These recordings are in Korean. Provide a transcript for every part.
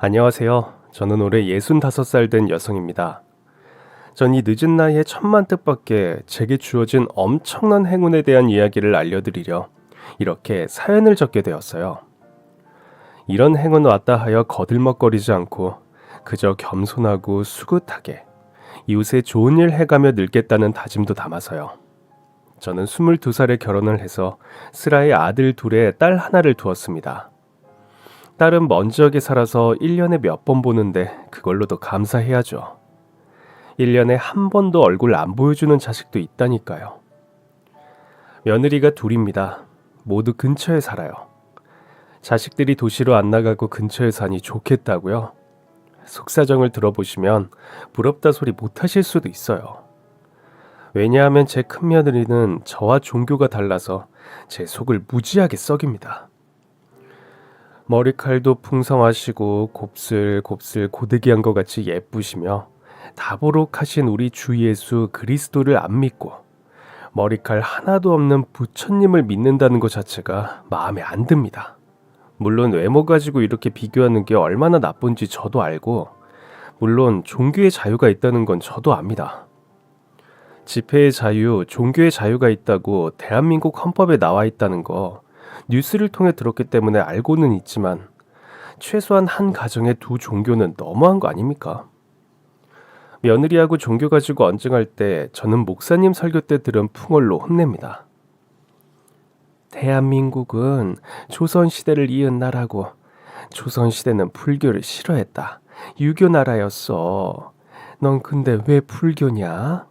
안녕하세요. 저는 올해 65살 된 여성입니다. 전 이 늦은 나이에 천만 뜻밖의 제게 주어진 엄청난 행운에 대한 이야기를 알려드리려 이렇게 사연을 적게 되었어요. 이런 행운 왔다 하여 거들먹거리지 않고 그저 겸손하고 수긋하게 이웃에 좋은 일 해가며 늙겠다는 다짐도 담아서요. 저는 22살에 결혼을 해서 슬아의 아들 둘에 딸 하나를 두었습니다. 딸은 먼 지역에 살아서 1년에 몇 번 보는데 그걸로도 감사해야죠. 1년에 한 번도 얼굴 안 보여주는 자식도 있다니까요. 며느리가 둘입니다. 모두 근처에 살아요. 자식들이 도시로 안 나가고 근처에 사니 좋겠다고요? 속사정을 들어보시면 부럽다 소리 못 하실 수도 있어요. 왜냐하면 제 큰며느리는 저와 종교가 달라서 제 속을 무지하게 썩입니다. 머리칼도 풍성하시고 곱슬곱슬 고데기한 것 같이 예쁘시며 다보록하신 우리 주 예수 그리스도를 안 믿고 머리칼 하나도 없는 부처님을 믿는다는 것 자체가 마음에 안 듭니다. 물론 외모 가지고 이렇게 비교하는 게 얼마나 나쁜지 저도 알고, 물론 종교의 자유가 있다는 건 저도 압니다. 집회의 자유, 종교의 자유가 있다고 대한민국 헌법에 나와 있다는 거 뉴스를 통해 들었기 때문에 알고는 있지만 최소한 한 가정에 두 종교는 너무한 거 아닙니까? 며느리하고 종교 가지고 언쟁할 때 저는 목사님 설교 때 들은 풍월로 혼냅니다. 대한민국은 조선시대를 이은 나라고, 조선시대는 불교를 싫어했다. 유교 나라였어. 넌 근데 왜 불교냐?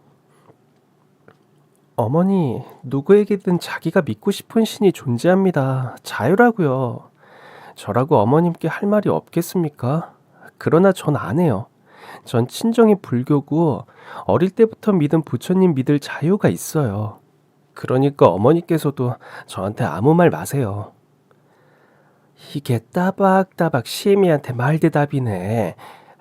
어머니, 누구에게든 자기가 믿고 싶은 신이 존재합니다. 자유라고요. 저라고 어머님께 할 말이 없겠습니까? 그러나 전 안 해요. 전 친정이 불교고 어릴 때부터 믿은 부처님 믿을 자유가 있어요. 그러니까 어머니께서도 저한테 아무 말 마세요. 이게 따박따박 시애미한테 말대답이네.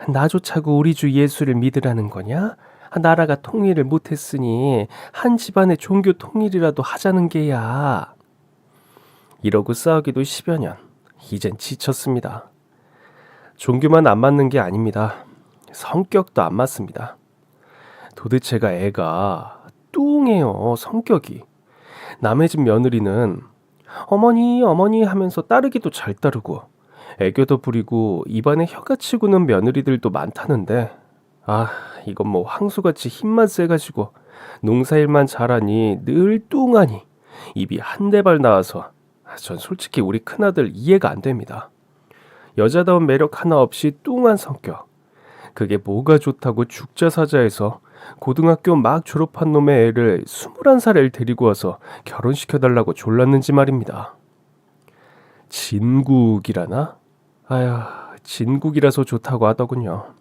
나조차고 우리 주 예수를 믿으라는 거냐? 나라가 통일을 못했으니 한 집안의 종교 통일이라도 하자는 게야. 이러고 싸우기도 10여 년. 이젠 지쳤습니다. 종교만 안 맞는 게 아닙니다. 성격도 안 맞습니다. 도대체가 애가 뚱해요, 성격이. 남의 집 며느리는 어머니 어머니 하면서 따르기도 잘 따르고 애교도 부리고 입안에 혀가 치고는 며느리들도 많다는데, 이건 뭐 황소같이 힘만 세가지고 농사일만 잘하니 늘 뚱하니 입이 한대발 나와서 전 솔직히 우리 큰아들 이해가 안 됩니다. 여자다운 매력 하나 없이 뚱한 성격. 그게 뭐가 좋다고 죽자사자해서 고등학교 막 졸업한 놈의 애를 21살을 데리고 와서 결혼시켜달라고 졸랐는지 말입니다. 진국이라나? 진국이라서 좋다고 하더군요.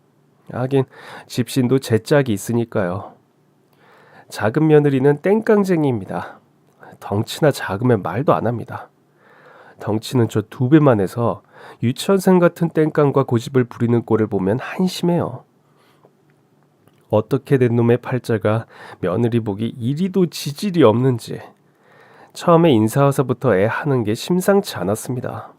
하긴 집신도 제 짝이 있으니까요. 작은 며느리는 땡깡쟁이입니다. 덩치나 작으면 말도 안 합니다. 덩치는 저 2배만 해서 유치원생 같은 땡깡과 고집을 부리는 꼴을 보면 한심해요. 어떻게 된 놈의 팔자가 며느리 보기 이리도 지질이 없는지 처음에 인사 와서부터 애 하는 게 심상치 않았습니다.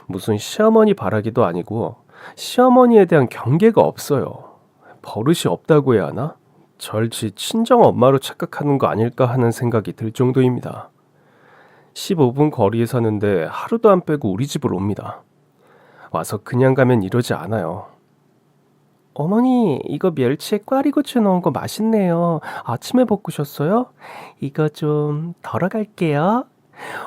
무슨 시어머니 바라기도 아니고 시어머니에 대한 경계가 없어요. 버릇이 없다고 해야 하나? 절지 친정 엄마로 착각하는 거 아닐까 하는 생각이 들 정도입니다. 15분 거리에 사는데 하루도 안 빼고 우리 집을 옵니다. 와서 그냥 가면 이러지 않아요. 어머니, 이거 멸치에 꽈리고추 넣은 거 맛있네요. 아침에 볶으셨어요? 이거 좀 덜어갈게요.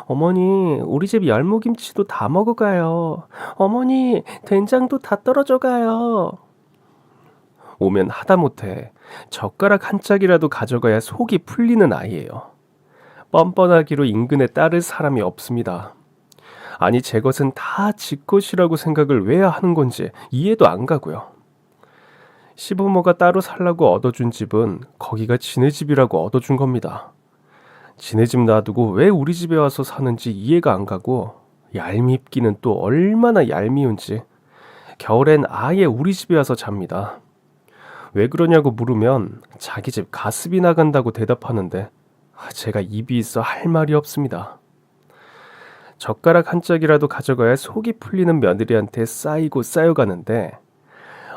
어머니, 우리 집 열무김치도 다 먹어가요. 어머니, 된장도 다 떨어져가요. 오면 하다못해 젓가락 한 짝이라도 가져가야 속이 풀리는 아이예요. 뻔뻔하기로 인근에 따를 사람이 없습니다. 아니, 제 것은 다 지 것이라고 생각을 왜 하는 건지 이해도 안 가고요. 시부모가 따로 살라고 얻어준 집은 거기가 지네 집이라고 얻어준 겁니다. 지네 집 놔두고 왜 우리 집에 와서 사는지 이해가 안 가고, 얄밉기는 또 얼마나 얄미운지 겨울엔 아예 우리 집에 와서 잡니다. 왜 그러냐고 물으면 자기 집 가습이 나간다고 대답하는데 제가 입이 있어 할 말이 없습니다. 젓가락 한 짝이라도 가져가야 속이 풀리는 며느리한테 쌓이고 쌓여가는데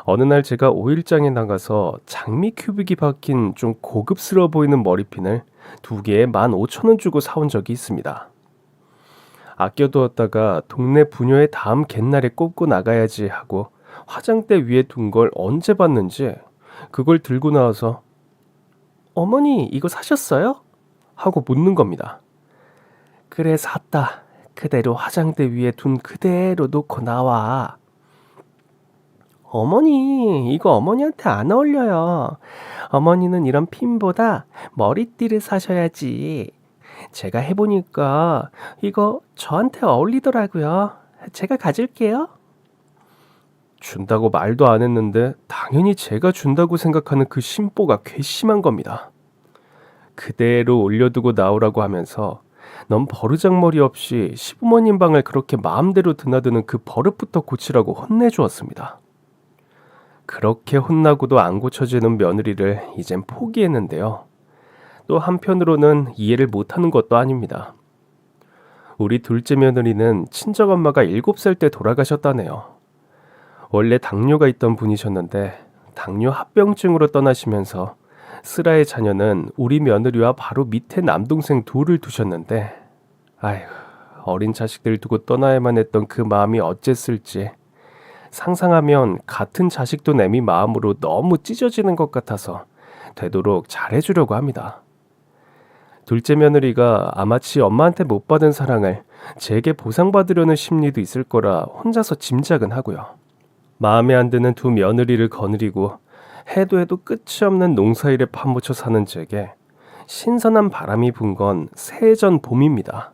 어느 날 제가 오일장에 나가서 장미 큐빅이 박힌 좀 고급스러워 보이는 머리핀을 두 개에 15,000원 주고 사온 적이 있습니다. 아껴두었다가 동네 부녀의 다음 갯날에 꼽고 나가야지 하고 화장대 위에 둔 걸 언제 봤는지 그걸 들고 나와서 어머니 이거 사셨어요? 하고 묻는 겁니다. 그래 샀다. 그대로 화장대 위에 둔 그대로 놓고 나와. 어머니 이거 어머니한테 안 어울려요. 어머니는 이런 핀보다 머리띠를 사셔야지. 제가 해보니까 이거 저한테 어울리더라고요. 제가 가질게요. 준다고 말도 안 했는데 당연히 제가 준다고 생각하는 그 심보가 괘씸한 겁니다. 그대로 올려두고 나오라고 하면서 넌 버르장머리 없이 시부모님 방을 그렇게 마음대로 드나드는 그 버릇부터 고치라고 혼내주었습니다. 그렇게 혼나고도 안 고쳐지는 며느리를 이젠 포기했는데요. 또 한편으로는 이해를 못하는 것도 아닙니다. 우리 둘째 며느리는 친정엄마가 7살 때 돌아가셨다네요. 원래 당뇨가 있던 분이셨는데 당뇨 합병증으로 떠나시면서 슬아의 자녀는 우리 며느리와 바로 밑에 남동생 둘을 두셨는데 아휴 어린 자식들 두고 떠나야만 했던 그 마음이 어쨌을지 상상하면 같은 자식도 내미 마음으로 너무 찢어지는 것 같아서 되도록 잘해주려고 합니다. 둘째 며느리가 아마 지 엄마한테 못 받은 사랑을 제게 보상받으려는 심리도 있을 거라 혼자서 짐작은 하고요. 마음에 안 드는 두 며느리를 거느리고 해도 끝이 없는 농사일에 파묻혀 사는 제게 신선한 바람이 분 건 새해 전 봄입니다.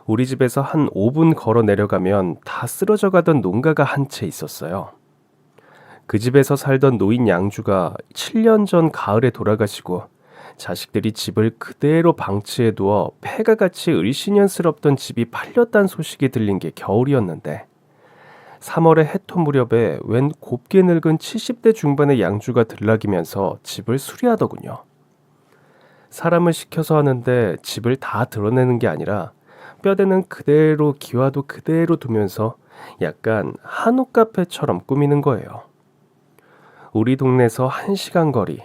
우리 집에서 한 5분 걸어 내려가면 다 쓰러져 가던 농가가 한 채 있었어요. 그 집에서 살던 노인 양주가 7년 전 가을에 돌아가시고 자식들이 집을 그대로 방치해 두어 폐가같이 을씨년스럽던 집이 팔렸다는 소식이 들린 게 겨울이었는데 3월의 해토 무렵에 웬 곱게 늙은 70대 중반의 양주가 들락이면서 집을 수리하더군요. 사람을 시켜서 하는데 집을 다 드러내는 게 아니라 뼈대는 그대로 기와도 그대로 두면서 약간 한옥 카페처럼 꾸미는 거예요. 우리 동네에서 1시간 거리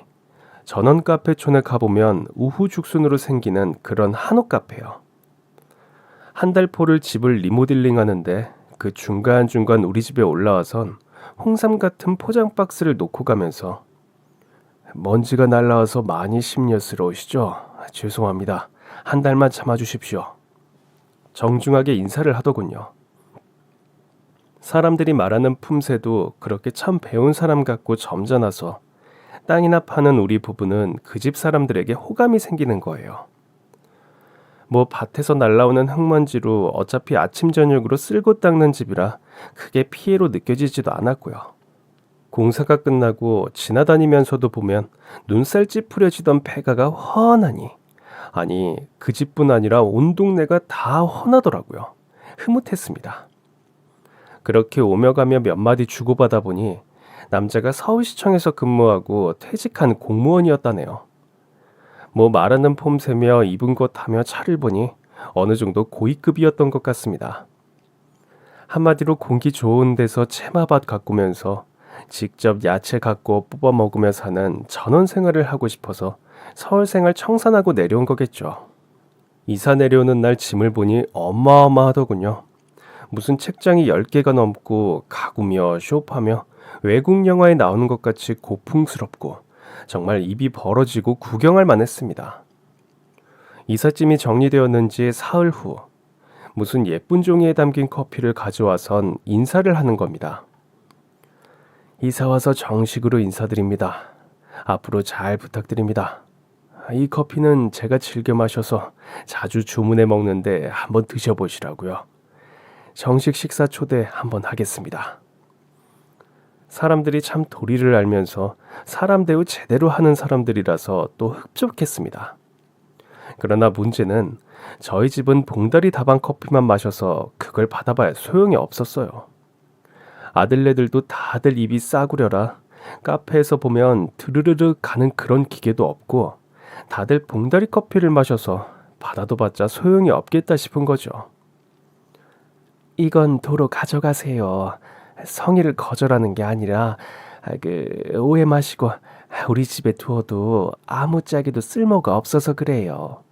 전원 카페촌에 가보면 우후죽순으로 생기는 그런 한옥 카페요. 한 달 포를 집을 리모델링 하는데 그 중간중간 우리 집에 올라와선 홍삼 같은 포장 박스를 놓고 가면서 먼지가 날라와서 많이 심려스러우시죠? 죄송합니다. 한 달만 참아주십시오. 정중하게 인사를 하더군요. 사람들이 말하는 품새도 그렇게 참 배운 사람 같고 점잖아서 땅이나 파는 우리 부부는 그 집 사람들에게 호감이 생기는 거예요. 뭐 밭에서 날라오는 흙먼지로 어차피 아침 저녁으로 쓸고 닦는 집이라 크게 피해로 느껴지지도 않았고요. 공사가 끝나고 지나다니면서도 보면 눈살 찌푸려지던 폐가가 훤하니 아니 그 집뿐 아니라 온 동네가 다 훤하더라고요. 흐뭇했습니다. 그렇게 오며 가며 몇 마디 주고받아 보니 남자가 서울시청에서 근무하고 퇴직한 공무원이었다네요. 뭐 말하는 폼새며 입은 것 하며 차를 보니 어느 정도 고위급이었던 것 같습니다. 한마디로 공기 좋은 데서 채마밭 가꾸면서 직접 야채 갖고 뽑아 먹으며 사는 전원 생활을 하고 싶어서 서울 생활 청산하고 내려온 거겠죠. 이사 내려오는 날 짐을 보니 어마어마하더군요. 무슨 책장이 10개가 넘고 가구며 쇼파며 외국 영화에 나오는 것 같이 고풍스럽고 정말 입이 벌어지고 구경할 만했습니다. 이삿짐이 정리되었는지 사흘 후 무슨 예쁜 종이에 담긴 커피를 가져와선 인사를 하는 겁니다. 이사 와서 정식으로 인사드립니다. 앞으로 잘 부탁드립니다. 이 커피는 제가 즐겨 마셔서 자주 주문해 먹는데 한번 드셔보시라고요. 정식 식사 초대 한번 하겠습니다. 사람들이 참 도리를 알면서 사람 대우 제대로 하는 사람들이라서 또 흡족했습니다. 그러나 문제는 저희 집은 봉다리 다방 커피만 마셔서 그걸 받아봐야 소용이 없었어요. 아들네들도 다들 입이 싸구려라 카페에서 보면 드르르르 가는 그런 기계도 없고 다들 봉다리 커피를 마셔서 받아도 봤자 소용이 없겠다 싶은 거죠. 이건 도로 가져가세요. 성의를 거절하는 게 아니라 오해 마시고 우리 집에 두어도 아무짝에도 쓸모가 없어서 그래요.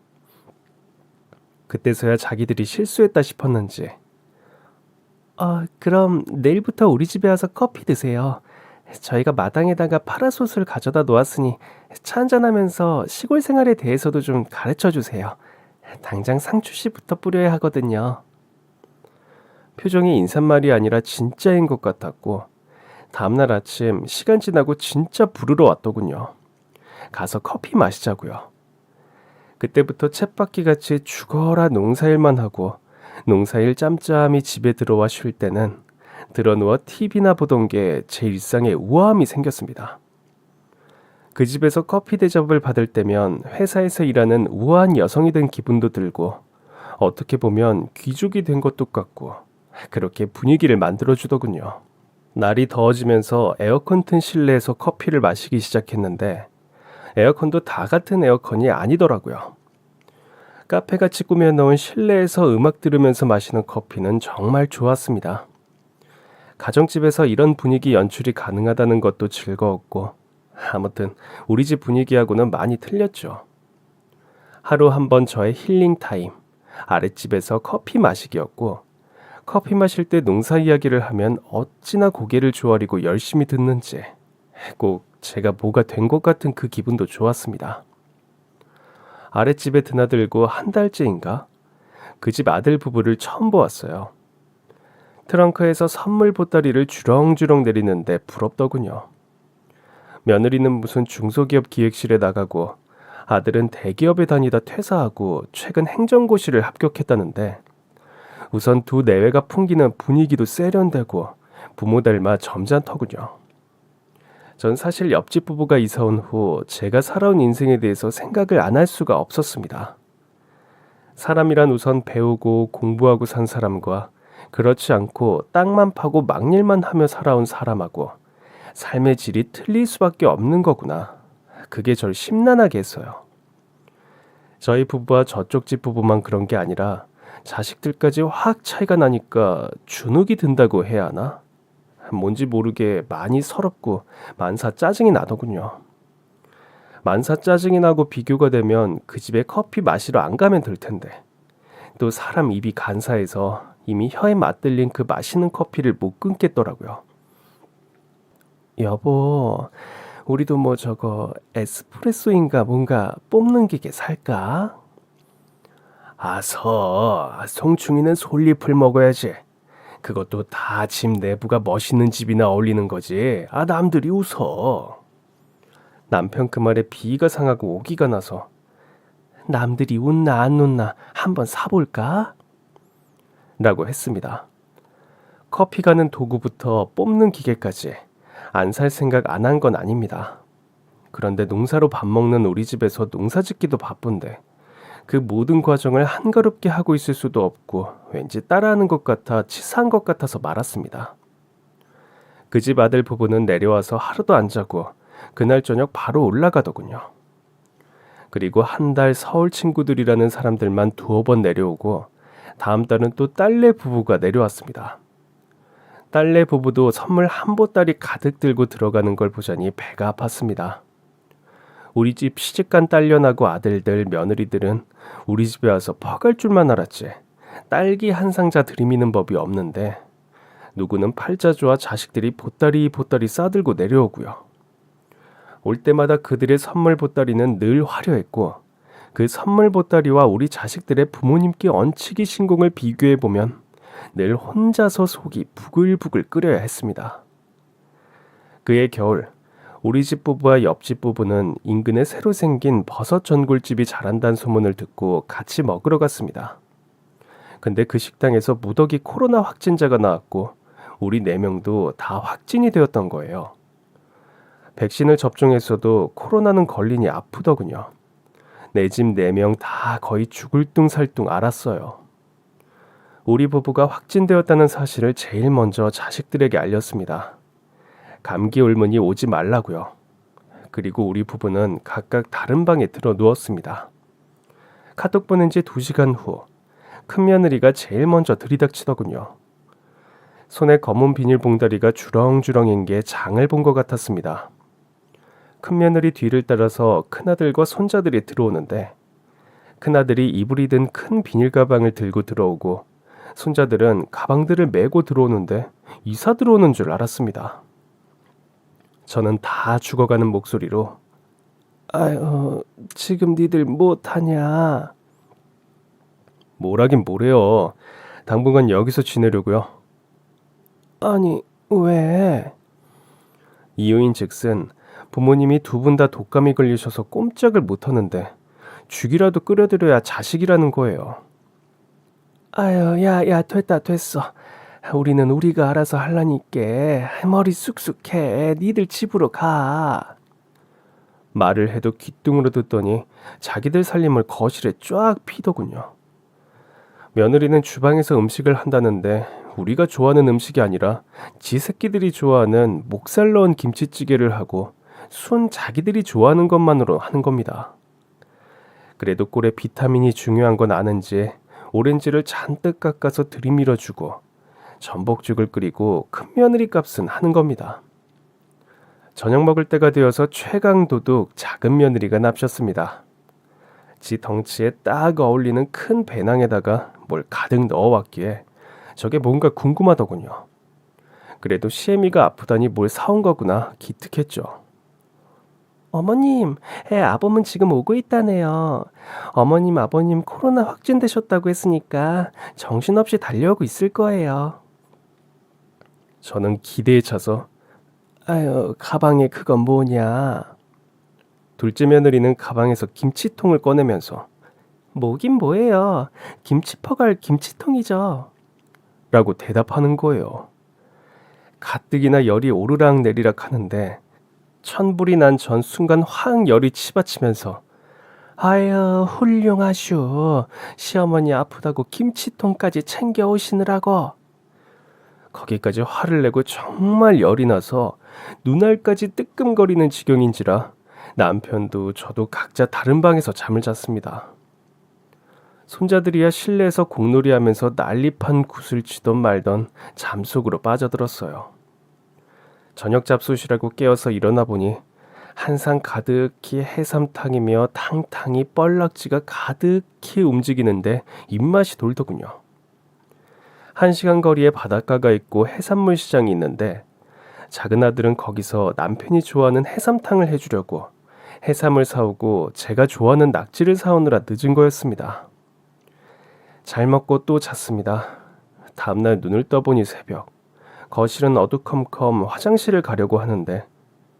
그때서야 자기들이 실수했다 싶었는지 그럼 내일부터 우리 집에 와서 커피 드세요. 저희가 마당에다가 파라솔을 가져다 놓았으니 차 한잔하면서 시골 생활에 대해서도 좀 가르쳐 주세요. 당장 상추씨부터 뿌려야 하거든요. 표정이 인사말이 아니라 진짜인 것 같았고 다음날 아침 시간 지나고 진짜 부르러 왔더군요. 가서 커피 마시자고요. 그때부터 쳇바퀴같이 죽어라 농사일만 하고 농사일 짬짬이 집에 들어와 쉴 때는 드러누워 TV나 보던 게 제 일상에 우아함이 생겼습니다. 그 집에서 커피 대접을 받을 때면 회사에서 일하는 우아한 여성이 된 기분도 들고 어떻게 보면 귀족이 된 것도 같고 그렇게 분위기를 만들어주더군요. 날이 더워지면서 에어컨 튼 실내에서 커피를 마시기 시작했는데 에어컨도 다 같은 에어컨이 아니더라고요. 카페같이 꾸며놓은 실내에서 음악 들으면서 마시는 커피는 정말 좋았습니다. 가정집에서 이런 분위기 연출이 가능하다는 것도 즐거웠고 아무튼 우리 집 분위기하고는 많이 틀렸죠. 하루 한 번 저의 힐링 타임, 아랫집에서 커피 마시기였고 커피 마실 때 농사 이야기를 하면 어찌나 고개를 조아리고 열심히 듣는지 꼭 제가 뭐가 된 것 같은 그 기분도 좋았습니다. 아랫집에 드나들고 한 달째인가 그 집 아들 부부를 처음 보았어요. 트렁크에서 선물 보따리를 주렁주렁 내리는데 부럽더군요. 며느리는 무슨 중소기업 기획실에 나가고 아들은 대기업에 다니다 퇴사하고 최근 행정고시를 합격했다는데 우선 두 내외가 풍기는 분위기도 세련되고 부모 닮아 점잖더군요. 전 사실 옆집 부부가 이사 온 후 제가 살아온 인생에 대해서 생각을 안 할 수가 없었습니다. 사람이란 우선 배우고 공부하고 산 사람과 그렇지 않고 땅만 파고 막일만 하며 살아온 사람하고 삶의 질이 틀릴 수밖에 없는 거구나. 그게 절 심란하게 했어요. 저희 부부와 저쪽 집 부부만 그런 게 아니라 자식들까지 확 차이가 나니까 주눅이 든다고 해야 하나? 뭔지 모르게 많이 서럽고 만사 짜증이 나더군요. 만사 짜증이 나고 비교가 되면 그 집에 커피 마시러 안 가면 될 텐데 또 사람 입이 간사해서 이미 혀에 맛들린 그 맛있는 커피를 못 끊겠더라고요. 여보, 우리도 뭐 저거 에스프레소인가 뭔가 뽑는 기계 살까? 송충이는 솔잎을 먹어야지. 그것도 다 집 내부가 멋있는 집이나 어울리는 거지. 남들이 웃어. 남편 그 말에 비위가 상하고 오기가 나서 남들이 웃나 안 웃나 한번 사볼까? 라고 했습니다. 커피 가는 도구부터 뽑는 기계까지 안 살 생각 안 한 건 아닙니다. 그런데 농사로 밥 먹는 우리 집에서 농사 짓기도 바쁜데 그 모든 과정을 한가롭게 하고 있을 수도 없고 왠지 따라하는 것 같아 치사한 것 같아서 말았습니다. 그 집 아들 부부는 내려와서 하루도 안 자고 그날 저녁 바로 올라가더군요. 그리고 한 달 서울 친구들이라는 사람들만 두어 번 내려오고 다음 달은 또 딸내 부부가 내려왔습니다. 딸내 부부도 선물 한 보따리 가득 들고 들어가는 걸 보자니 배가 아팠습니다. 우리 집 시집간 딸려나고 아들들 며느리들은 우리 집에 와서 퍼갈 줄만 알았지 딸기 한 상자 들이미는 법이 없는데 누구는 팔자주와 자식들이 보따리 싸들고 내려오고요. 올 때마다 그들의 선물 보따리는 늘 화려했고 그 선물 보따리와 우리 자식들의 부모님께 얹히기 신공을 비교해보면 늘 혼자서 속이 부글부글 끓여야 했습니다. 그해 겨울 우리 집 부부와 옆집 부부는 인근에 새로 생긴 버섯 전골집이 잘한다는 소문을 듣고 같이 먹으러 갔습니다. 근데 그 식당에서 무더기 코로나 확진자가 나왔고 우리 4명도 다 확진이 되었던 거예요. 백신을 접종했어도 코로나는 걸리니 아프더군요. 내 집 4명 다 거의 죽을 둥살둥 앓았어요. 우리 부부가 확진되었다는 사실을 제일 먼저 자식들에게 알렸습니다. 감기 옮으니 오지 말라고요. 그리고 우리 부부는 각각 다른 방에 들어 누웠습니다. 카톡 보낸 지 2시간 후 큰며느리가 제일 먼저 들이닥치더군요. 손에 검은 비닐봉다리가 주렁주렁인 게 장을 본 것 같았습니다. 큰며느리 뒤를 따라서 큰아들과 손자들이 들어오는데 큰아들이 이불이 든 큰 비닐 가방을 들고 들어오고 손자들은 가방들을 메고 들어오는데 이사 들어오는 줄 알았습니다. 저는 다 죽어가는 목소리로 아유, 지금 니들 못하냐? 뭐라긴 뭐래요. 당분간 여기서 지내려고요. 아니, 왜? 이유인 즉슨 부모님이 두 분 다 독감이 걸리셔서 꼼짝을 못하는데 죽이라도 끓여드려야 자식이라는 거예요. 아유, 야, 됐어. 우리는 우리가 알아서 할라니께 머리 쑥쑥해. 니들 집으로 가. 말을 해도 귓등으로 듣더니 자기들 살림을 거실에 쫙 피더군요. 며느리는 주방에서 음식을 한다는데 우리가 좋아하는 음식이 아니라 지 새끼들이 좋아하는 목살 넣은 김치찌개를 하고 순 자기들이 좋아하는 것만으로 하는 겁니다. 그래도 꿀에 비타민이 중요한 건 아는지 오렌지를 잔뜩 깎아서 들이밀어주고 전복죽을 끓이고 큰며느리 값은 하는 겁니다. 저녁 먹을 때가 되어서 최강도둑 작은 며느리가 납셨습니다. 지 덩치에 딱 어울리는 큰 배낭에다가 뭘 가득 넣어왔기에 저게 뭔가 궁금하더군요. 그래도 시애미가 아프다니 뭘 사온 거구나 기특했죠. 어머님, 아범은 지금 오고 있다네요. 어머님, 아버님 코로나 확진되셨다고 했으니까 정신없이 달려오고 있을 거예요. 저는 기대에 차서 아유, 가방에 그건 뭐냐? 둘째 며느리는 가방에서 김치통을 꺼내면서 뭐긴 뭐예요. 김치 퍼갈 김치통이죠. 라고 대답하는 거예요. 가뜩이나 열이 오르락 내리락 하는데 천불이 난 전 순간 확 열이 치받치면서 아유 훌륭하슈. 시어머니 아프다고 김치통까지 챙겨오시느라고. 거기까지 화를 내고 정말 열이 나서 눈알까지 뜨끔거리는 지경인지라 남편도 저도 각자 다른 방에서 잠을 잤습니다. 손자들이야 실내에서 공놀이하면서 난리판 굿을 치던 말던 잠속으로 빠져들었어요. 저녁 잡수시라고 깨어서 일어나 보니 한상 가득히 해삼탕이며 탕탕이 뻘락지가 가득히 움직이는데 입맛이 돌더군요. 1시간 거리에 바닷가가 있고 해산물 시장이 있는데 작은 아들은 거기서 남편이 좋아하는 해삼탕을 해주려고 해삼을 사오고 제가 좋아하는 낙지를 사오느라 늦은 거였습니다. 잘 먹고 또 잤습니다. 다음날 눈을 떠보니 새벽. 거실은 어두컴컴 화장실을 가려고 하는데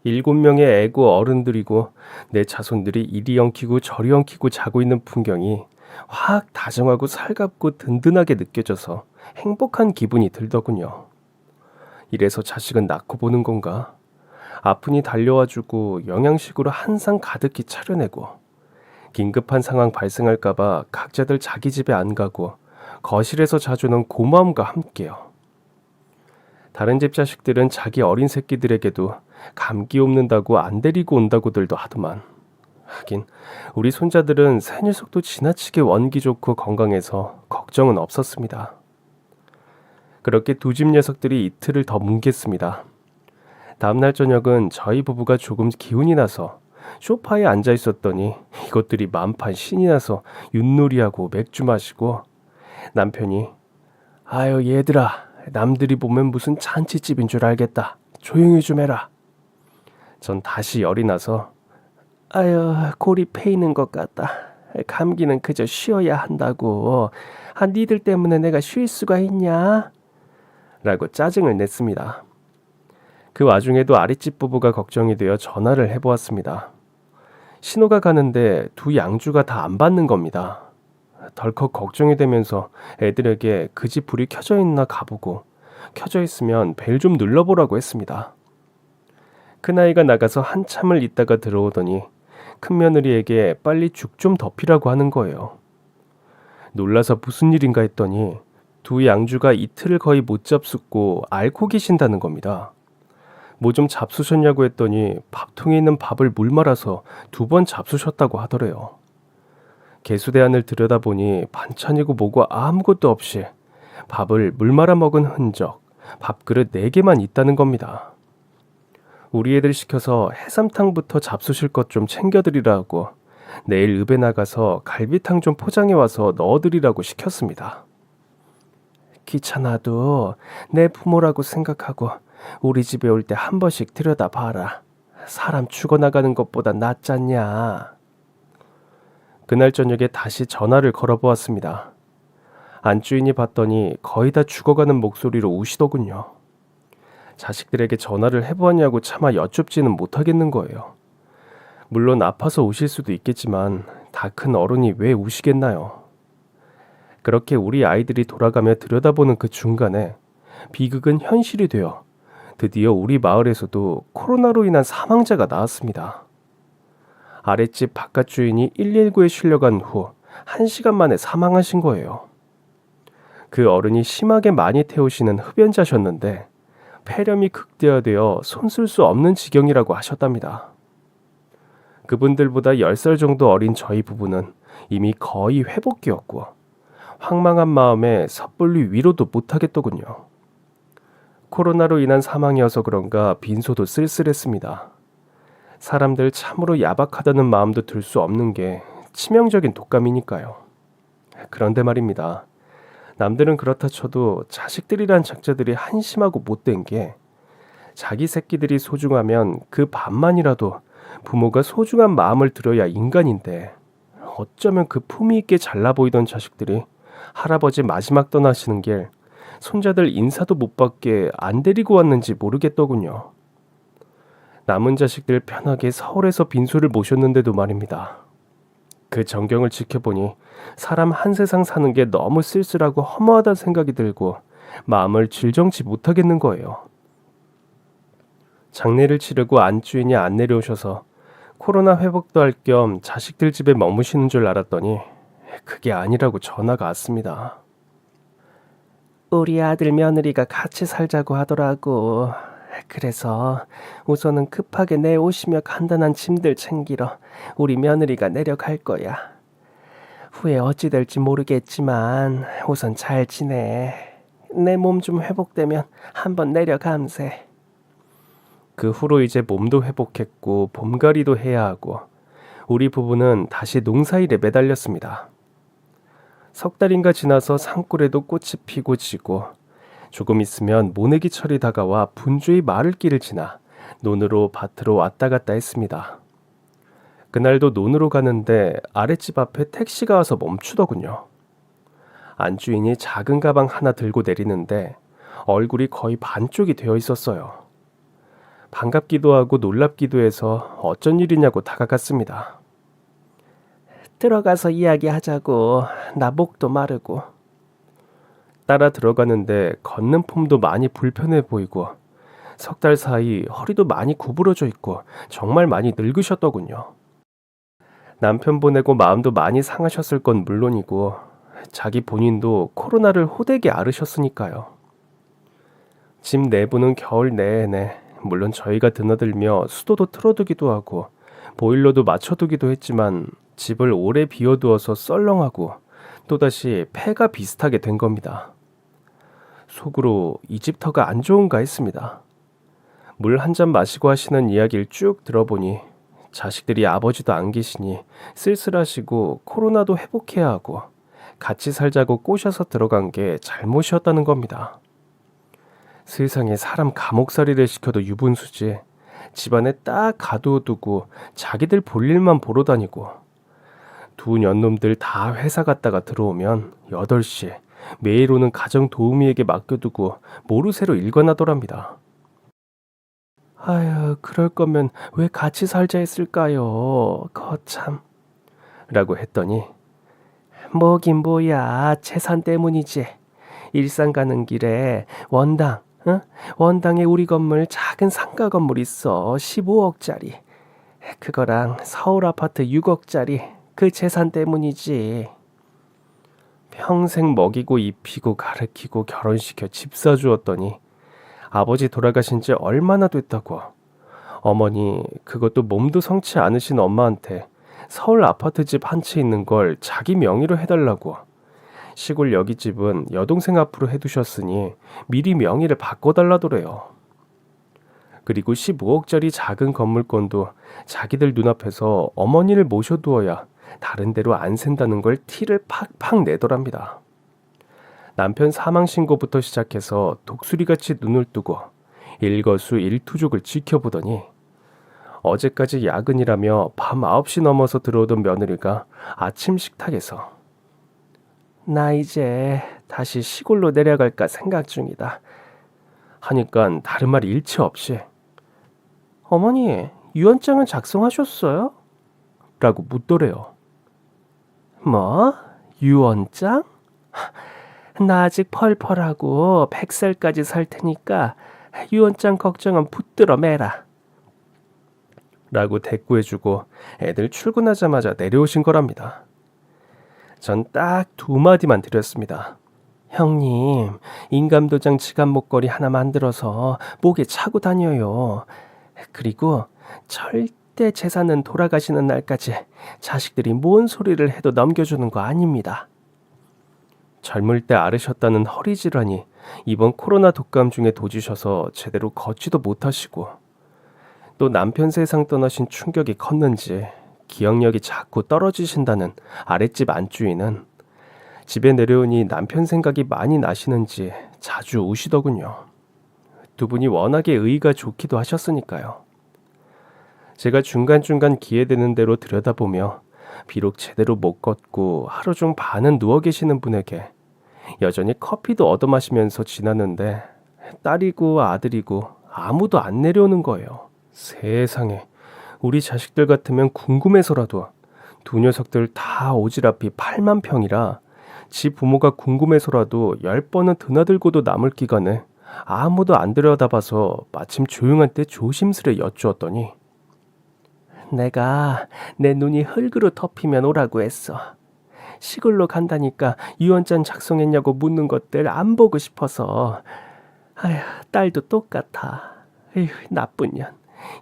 7명의 애고 어른들이고 내 자손들이 이리 엉키고 저리 엉키고 자고 있는 풍경이 확 다정하고 살갑고 든든하게 느껴져서 행복한 기분이 들더군요. 이래서 자식은 낳고 보는 건가? 아프니 달려와주고 영양식으로 한 상 가득히 차려내고 긴급한 상황 발생할까봐 각자들 자기 집에 안 가고 거실에서 자주는 고마움과 함께요. 다른 집 자식들은 자기 어린 새끼들에게도 감기 옮는다고 안 데리고 온다고들도 하더만. 하긴 우리 손자들은 새녀석도 지나치게 원기 좋고 건강해서 걱정은 없었습니다. 그렇게 두 집 녀석들이 이틀을 더 뭉갰습니다. 다음날 저녁은 저희 부부가 조금 기운이 나서 소파에 앉아 있었더니 이것들이 만판 신이 나서 윷놀이하고 맥주 마시고 남편이 아유 얘들아 남들이 보면 무슨 잔치집인 줄 알겠다. 조용히 좀 해라. 전 다시 열이 나서 아유 골이 패이는 것 같다. 감기는 그저 쉬어야 한다고. 니들 때문에 내가 쉴 수가 있냐? 라고 짜증을 냈습니다. 그 와중에도 아랫집 부부가 걱정이 되어 전화를 해보았습니다. 신호가 가는데 두 양주가 다 안 받는 겁니다. 덜컥 걱정이 되면서 애들에게 그 집 불이 켜져 있나 가보고 켜져 있으면 벨 좀 눌러보라고 했습니다. 큰아이가 나가서 한참을 있다가 들어오더니 큰며느리에게 빨리 죽 좀 덮이라고 하는 거예요. 놀라서 무슨 일인가 했더니 두 양주가 이틀을 거의 못 잡숫고 앓고 계신다는 겁니다. 뭐 좀 잡수셨냐고 했더니 밥통에 있는 밥을 물 말아서 2번 잡수셨다고 하더래요. 개수대안을 들여다보니 반찬이고 뭐고 아무것도 없이 밥을 물 말아 먹은 흔적, 밥그릇 4개만 있다는 겁니다. 우리 애들 시켜서 해삼탕부터 잡수실 것 좀 챙겨드리라고 내일 읍에 나가서 갈비탕 좀 포장해 와서 넣어드리라고 시켰습니다. 귀찮아도 내 부모라고 생각하고 우리 집에 올 때 한 번씩 들여다봐라. 사람 죽어나가는 것보다 낫잖냐. 그날 저녁에 다시 전화를 걸어보았습니다. 안주인이 받더니 거의 다 죽어가는 목소리로 우시더군요. 자식들에게 전화를 해보았냐고 차마 여쭙지는 못하겠는 거예요. 물론 아파서 우실 수도 있겠지만 다 큰 어른이 왜 우시겠나요? 그렇게 우리 아이들이 돌아가며 들여다보는 그 중간에 비극은 현실이 되어 드디어 우리 마을에서도 코로나로 인한 사망자가 나왔습니다. 아랫집 바깥 주인이 119에 실려간 후 1시간 만에 사망하신 거예요. 그 어른이 심하게 많이 태우시는 흡연자셨는데 폐렴이 극대화되어 손 쓸 수 없는 지경이라고 하셨답니다. 그분들보다 10살 정도 어린 저희 부부는 이미 거의 회복기였고 황망한 마음에 섣불리 위로도 못하겠더군요. 코로나로 인한 사망이어서 그런가 빈소도 쓸쓸했습니다. 사람들 참으로 야박하다는 마음도 들 수 없는 게 치명적인 독감이니까요. 그런데 말입니다. 남들은 그렇다 쳐도 자식들이란 작자들이 한심하고 못된 게 자기 새끼들이 소중하면 그 반만이라도 부모가 소중한 마음을 들어야 인간인데 어쩌면 그 품위 있게 잘나 보이던 자식들이 할아버지 마지막 떠나시는 길 손자들 인사도 못 받게 안 데리고 왔는지 모르겠더군요. 남은 자식들 편하게 서울에서 빈소를 모셨는데도 말입니다. 그 전경을 지켜보니 사람 한 세상 사는 게 너무 쓸쓸하고 허무하다는 생각이 들고 마음을 질정치 못하겠는 거예요. 장례를 치르고 안주인이 안 내려오셔서 코로나 회복도 할 겸 자식들 집에 머무시는 줄 알았더니 그게 아니라고 전화가 왔습니다. 우리 아들 며느리가 같이 살자고 하더라고. 그래서 우선은 급하게 내오시며 간단한 짐들 챙기러 우리 며느리가 내려갈 거야. 후에 어찌 될지 모르겠지만 우선 잘 지내. 내 몸 좀 회복되면 한번 내려감세. 그 후로 이제 몸도 회복했고 봄가리도 해야 하고 우리 부부는 다시 농사일에 매달렸습니다. 석 달인가 지나서 산골에도 꽃이 피고 지고 조금 있으면 모내기철이 다가와 분주히 마를길을 지나 논으로 밭으로 왔다 갔다 했습니다. 그날도 논으로 가는데 아랫집 앞에 택시가 와서 멈추더군요. 안주인이 작은 가방 하나 들고 내리는데 얼굴이 거의 반쪽이 되어 있었어요. 반갑기도 하고 놀랍기도 해서 어쩐 일이냐고 다가갔습니다. 들어가서 이야기하자고. 나 목도 마르고. 따라 들어가는데 걷는 폼도 많이 불편해 보이고 석 달 사이 허리도 많이 구부러져 있고 정말 많이 늙으셨더군요. 남편 보내고 마음도 많이 상하셨을 건 물론이고 자기 본인도 코로나를 호되게 앓으셨으니까요. 집 내부는 겨울 내내 물론 저희가 드나들며 수도도 틀어두기도 하고 보일러도 맞춰두기도 했지만 집을 오래 비워두어서 썰렁하고 또다시 폐가 비슷하게 된 겁니다. 속으로 이 집 터가 안 좋은가 했습니다. 물 한 잔 마시고 하시는 이야기를 쭉 들어보니 자식들이 아버지도 안 계시니 쓸쓸하시고 코로나도 회복해야 하고 같이 살자고 꼬셔서 들어간 게 잘못이었다는 겁니다. 세상에 사람 감옥살이를 시켜도 유분수지 집안에 딱 가두어두고 자기들 볼 일만 보러 다니고 두 년놈들 다 회사 갔다가 들어오면 8시 매일 오는 가정 도우미에게 맡겨두고 모르쇠로 일관하더랍니다. 아유, 그럴 거면 왜 같이 살자 했을까요? 거참. 라고 했더니 뭐긴 뭐야, 재산 때문이지. 일산 가는 길에 원당, 응? 원당에 우리 건물 작은 상가 건물 있어. 15억짜리. 그거랑 서울 아파트 6억짜리. 그 재산 때문이지. 평생 먹이고 입히고 가르치고 결혼시켜 집 사주었더니 아버지 돌아가신 지 얼마나 됐다고. 어머니, 그것도 몸도 성치 않으신 엄마한테 서울 아파트 집 한 채 있는 걸 자기 명의로 해달라고 시골 여기집은 여동생 앞으로 해두셨으니 미리 명의를 바꿔달라더래요. 그리고 15억짜리 작은 건물권도 자기들 눈앞에서 어머니를 모셔두어야 다른 데로 안 샌다는 걸 티를 팍팍 내더랍니다. 남편 사망 신고부터 시작해서 독수리같이 눈을 뜨고 일거수일투족을 지켜보더니 어제까지 야근이라며 밤 9시 넘어서 들어오던 며느리가 아침 식탁에서 나 이제 다시 시골로 내려갈까 생각 중이다 하니깐 다른 말 일치 없이 어머니, 유언장은 작성하셨어요? 라고 묻더래요. 뭐? 유언장? 나 아직 펄펄하고 100살까지 살 테니까 유언장 걱정은 붙들어 매라. 라고 대꾸해주고 애들 출근하자마자 내려오신 거랍니다. 전 딱 2마디만 드렸습니다. 형님, 인감도장 지갑 목걸이 하나 만들어서 목에 차고 다녀요. 그리고 절대 재산은 돌아가시는 날까지 자식들이 뭔 소리를 해도 넘겨주는 거 아닙니다. 젊을 때 앓으셨다는 허리 질환이 이번 코로나 독감 중에 도지셔서 제대로 걷지도 못하시고 또 남편 세상 떠나신 충격이 컸는지 기억력이 자꾸 떨어지신다는 아랫집 안주인은 집에 내려오니 남편 생각이 많이 나시는지 자주 우시더군요. 두 분이 워낙에 의가 좋기도 하셨으니까요. 제가 중간중간 기회되는 대로 들여다보며 비록 제대로 못 걷고 하루 중 반은 누워 계시는 분에게 여전히 커피도 얻어마시면서 지났는데 딸이고 아들이고 아무도 안 내려오는 거예요. 세상에, 우리 자식들 같으면 궁금해서라도 두 녀석들 다 오지랖이 8만 평이라 지 부모가 궁금해서라도 10번은 드나들고도 남을 기간에 아무도 안 들여다봐서 마침 조용한 때 조심스레 여쭈었더니 내가 내 눈이 흙으로 덮이면 오라고 했어. 시골로 간다니까 유언장 작성했냐고 묻는 것들 안 보고 싶어서. 아휴, 딸도 똑같아. 에휴, 나쁜 년.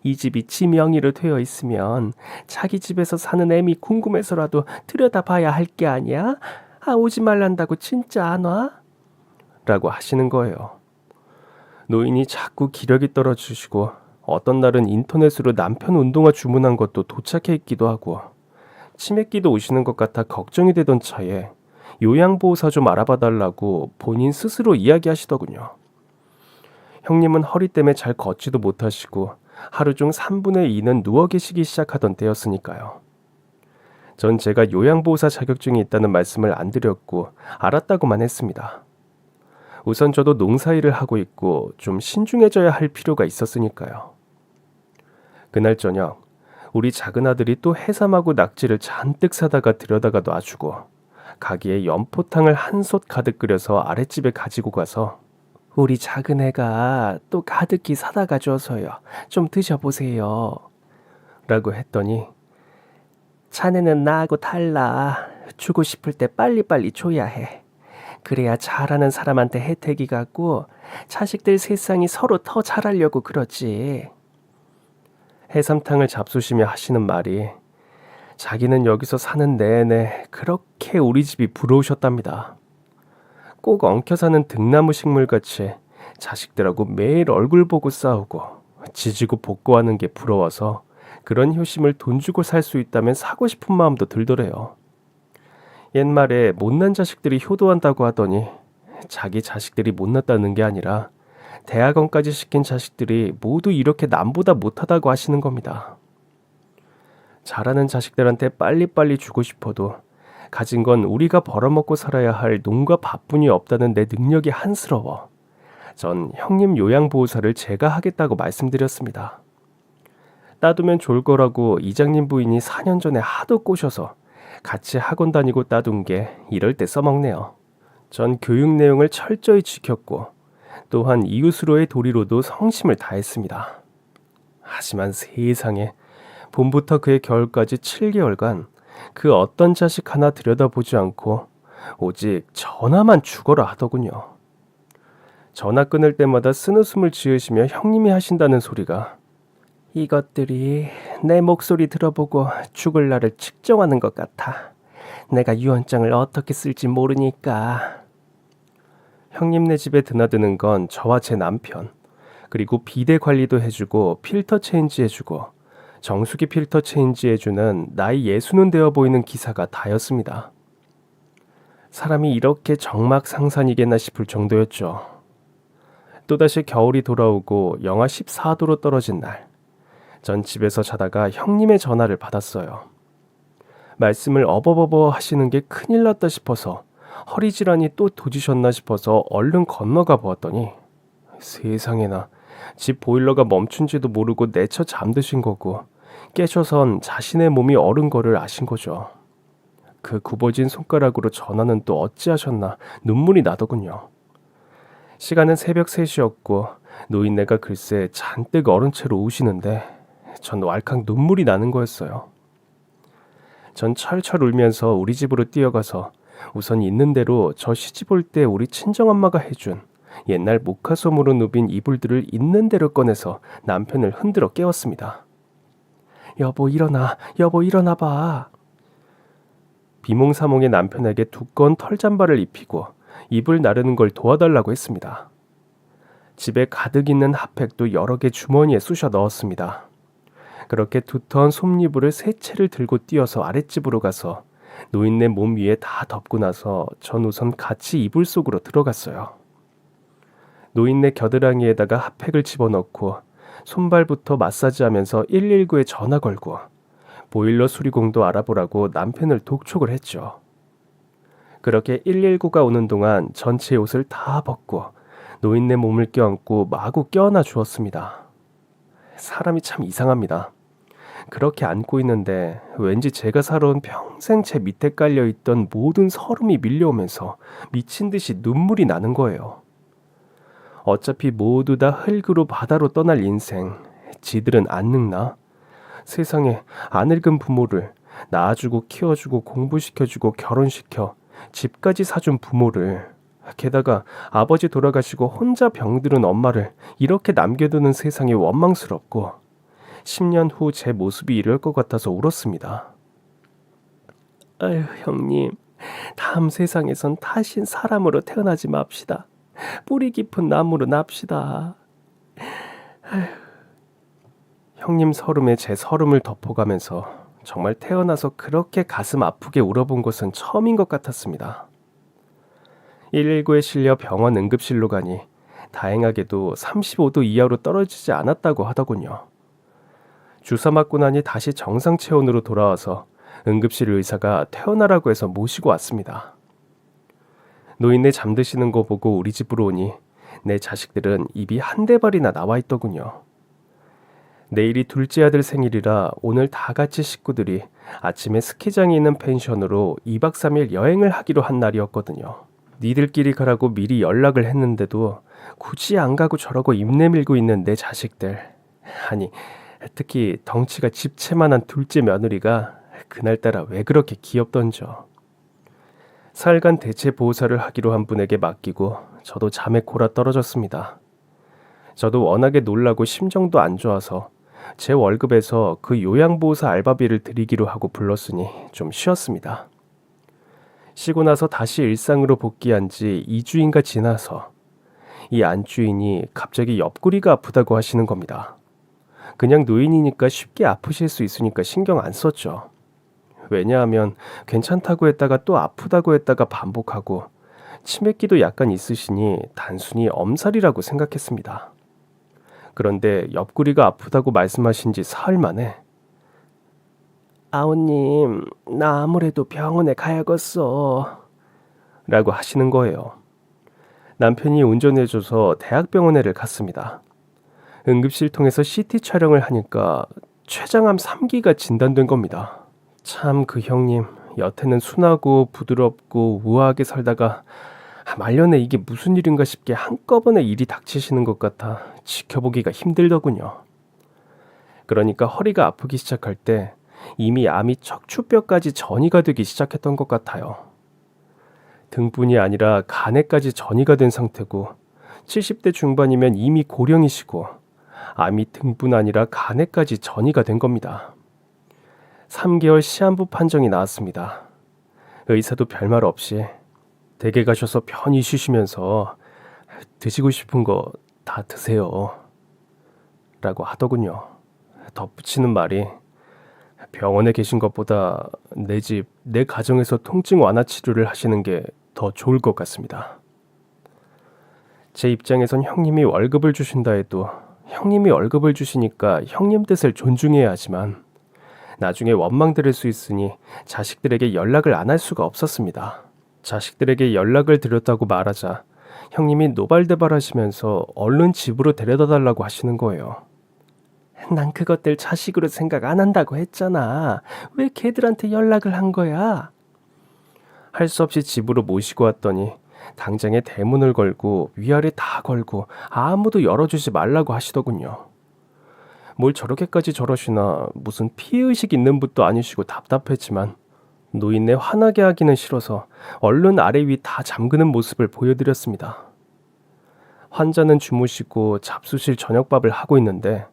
이 집이 지 명의로 되어 있으면 자기 집에서 사는 애미 궁금해서라도 들여다봐야 할 게 아니야? 아, 오지 말란다고 진짜 안 와? 라고 하시는 거예요. 노인이 자꾸 기력이 떨어지시고 어떤 날은 인터넷으로 남편 운동화 주문한 것도 도착해 있기도 하고 치매기도 오시는 것 같아 걱정이 되던 차에 요양보호사 좀 알아봐 달라고 본인 스스로 이야기하시더군요. 형님은 허리 때문에 잘 걷지도 못하시고 하루 중 3분의 2는 누워 계시기 시작하던 때였으니까요. 전 제가 요양보호사 자격증이 있다는 말씀을 안 드렸고 알았다고만 했습니다. 우선 저도 농사일을 하고 있고 좀 신중해져야 할 필요가 있었으니까요. 그날 저녁 우리 작은 아들이 또 해삼하고 낙지를 잔뜩 사다가 들여다가 놔주고 가게에 연포탕을 한 솥 가득 끓여서 아랫집에 가지고 가서 우리 작은 애가 또 가득히 사다가 줘서요. 좀 드셔보세요. 라고 했더니 자네는 나하고 달라. 주고 싶을 때 빨리빨리 줘야 해. 그래야 잘하는 사람한테 혜택이 가고 자식들 세상이 서로 더 잘하려고 그러지. 해삼탕을 잡수시며 하시는 말이 자기는 여기서 사는 내내 그렇게 우리 집이 부러우셨답니다. 꼭 엉켜 사는 등나무 식물같이 자식들하고 매일 얼굴 보고 싸우고 지지고 볶고하는 게 부러워서 그런 효심을 돈 주고 살 수 있다면 사고 싶은 마음도 들더래요. 옛말에 못난 자식들이 효도한다고 하더니 자기 자식들이 못났다는 게 아니라 대학원까지 시킨 자식들이 모두 이렇게 남보다 못하다고 하시는 겁니다. 잘하는 자식들한테 빨리빨리 주고 싶어도 가진 건 우리가 벌어먹고 살아야 할 농과 밥뿐이 없다는 내 능력이 한스러워 전 형님 요양보호사를 제가 하겠다고 말씀드렸습니다. 따두면 좋을 거라고 이장님 부인이 4년 전에 하도 꼬셔서 같이 학원 다니고 따둔 게 이럴 때 써먹네요. 전 교육 내용을 철저히 지켰고 또한 이웃으로의 도리로도 성심을 다했습니다. 하지만 세상에 봄부터 그해 겨울까지 7개월간 그 어떤 자식 하나 들여다보지 않고 오직 전화만 죽어라 하더군요. 전화 끊을 때마다 쓴웃음을 지으시며 형님이 하신다는 소리가 이것들이 내 목소리 들어보고 죽을 날을 측정하는 것 같아. 내가 유언장을 어떻게 쓸지 모르니까. 형님네 집에 드나드는 건 저와 제 남편, 그리고 비데 관리도 해주고 필터 체인지 해주고 정수기 필터 체인지 해주는 나이 60은 되어 보이는 기사가 다였습니다. 사람이 이렇게 적막상산이겠나 싶을 정도였죠. 또다시 겨울이 돌아오고 영하 14도로 떨어진 날, 전 집에서 자다가 형님의 전화를 받았어요. 말씀을 어버버버 하시는 게 큰일 났다 싶어서 허리 질환이 또 도지셨나 싶어서 얼른 건너가 보았더니 세상에나 집 보일러가 멈춘지도 모르고 내쳐 잠드신 거고 깨셔선 자신의 몸이 얼은 거를 아신 거죠. 그 굽어진 손가락으로 전화는 또 어찌하셨나 눈물이 나더군요. 시간은 새벽 3시였고 노인네가 글쎄 잔뜩 얼은 채로 우시는데 전 왈칵 눈물이 나는 거였어요. 전 철철 울면서 우리 집으로 뛰어가서 우선 있는 대로 저 시집 올 때 우리 친정엄마가 해준 옛날 모카솜으로 누빈 이불들을 있는 대로 꺼내서 남편을 흔들어 깨웠습니다. 여보 일어나, 여보 일어나 봐. 비몽사몽의 남편에게 두꺼운 털잠바를 입히고 이불 나르는 걸 도와달라고 했습니다. 집에 가득 있는 핫팩도 여러 개 주머니에 쑤셔 넣었습니다. 그렇게 두터운 솜이불을 3채를 들고 뛰어서 아랫집으로 가서 노인네 몸 위에 다 덮고 나서 전 우선 같이 이불 속으로 들어갔어요. 노인네 겨드랑이에다가 핫팩을 집어넣고 손발부터 마사지하면서 119에 전화 걸고 보일러 수리공도 알아보라고 남편을 독촉을 했죠. 그렇게 119가 오는 동안 전체 옷을 다 벗고 노인네 몸을 껴안고 마구 껴안아 주었습니다. 사람이 참 이상합니다. 그렇게 안고 있는데 왠지 제가 살아온 평생 제 밑에 깔려있던 모든 서름이 밀려오면서 미친 듯이 눈물이 나는 거예요. 어차피 모두 다 흙으로 바다로 떠날 인생, 지들은 안 늙나? 세상에 안 늙은 부모를 낳아주고 키워주고 공부시켜주고 결혼시켜 집까지 사준 부모를, 게다가 아버지 돌아가시고 혼자 병들은 엄마를 이렇게 남겨두는 세상이 원망스럽고 10년 후 제 모습이 이럴 것 같아서 울었습니다. 아휴 형님, 다음 세상에선 다신 사람으로 태어나지 맙시다. 뿌리 깊은 나무로 납시다. 아휴. 형님 서름에 제 서름을 덮어가면서 정말 태어나서 그렇게 가슴 아프게 울어본 것은 처음인 것 같았습니다. 119에 실려 병원 응급실로 가니 다행하게도 35도 이하로 떨어지지 않았다고 하더군요. 주사 맞고 나니 다시 정상 체온으로 돌아와서 응급실 의사가 퇴원하라고 해서 모시고 왔습니다. 노인네 잠드시는 거 보고 우리 집으로 오니 내 자식들은 입이 한 대발이나 나와 있더군요. 내일이 둘째 아들 생일이라 오늘 다 같이 식구들이 아침에 스키장에 있는 펜션으로 2박 3일 여행을 하기로 한 날이었거든요. 니들끼리 가라고 미리 연락을 했는데도 굳이 안 가고 저러고 입 내밀고 있는 내 자식들. 아니, 특히 덩치가 집채만한 둘째 며느리가 그날따라 왜 그렇게 귀엽던져. 사흘간 대체 보호사를 하기로 한 분에게 맡기고 저도 잠에 골아 떨어졌습니다. 저도 워낙에 놀라고 심정도 안 좋아서 제 월급에서 그 요양보호사 알바비를 드리기로 하고 불렀으니 좀 쉬었습니다. 쉬고 나서 다시 일상으로 복귀한 지 2주인가 지나서 이 안주인이 갑자기 옆구리가 아프다고 하시는 겁니다. 그냥 노인이니까 쉽게 아프실 수 있으니까 신경 안 썼죠. 왜냐하면 괜찮다고 했다가 또 아프다고 했다가 반복하고 치매기도 약간 있으시니 단순히 엄살이라고 생각했습니다. 그런데 옆구리가 아프다고 말씀하신 지 사흘 만에 아우님, 나 아무래도 병원에 가야겠어 라고 하시는 거예요. 남편이 운전해줘서 대학병원에를 갔습니다. 응급실 통해서 CT 촬영을 하니까 췌장암 3기가 진단된 겁니다. 참 그 형님, 여태는 순하고 부드럽고 우아하게 살다가 말년에 이게 무슨 일인가 싶게 한꺼번에 일이 닥치시는 것 같아 지켜보기가 힘들더군요. 그러니까 허리가 아프기 시작할 때 이미 암이 척추뼈까지 전이가 되기 시작했던 것 같아요. 등뿐이 아니라 간에까지 전이가 된 상태고 70대 중반이면 이미 고령이시고 암이 등뿐 아니라 간에까지 전이가 된 겁니다. 3개월 시한부 판정이 나왔습니다. 의사도 별말 없이 댁에 가셔서 편히 쉬시면서 드시고 싶은 거 다 드세요. 라고 하더군요. 덧붙이는 말이 병원에 계신 것보다 내 집, 내 가정에서 통증 완화 치료를 하시는 게 더 좋을 것 같습니다. 제 입장에선 형님이 월급을 주신다 해도 형님이 월급을 주시니까 형님 뜻을 존중해야 하지만 나중에 원망 들을 수 있으니 자식들에게 연락을 안 할 수가 없었습니다. 자식들에게 연락을 드렸다고 말하자 형님이 노발대발하시면서 얼른 집으로 데려다 달라고 하시는 거예요. 난 그것들 자식으로 생각 안 한다고 했잖아. 왜 걔들한테 연락을 한 거야? 할 수 없이 집으로 모시고 왔더니 당장에 대문을 걸고 위아래 다 걸고 아무도 열어주지 말라고 하시더군요. 뭘 저렇게까지 저러시나 무슨 피해의식 있는 분도 아니시고 답답했지만 노인네 화나게 하기는 싫어서 얼른 아래 위 다 잠그는 모습을 보여드렸습니다. 환자는 주무시고 잡수실 저녁밥을 하고 있는데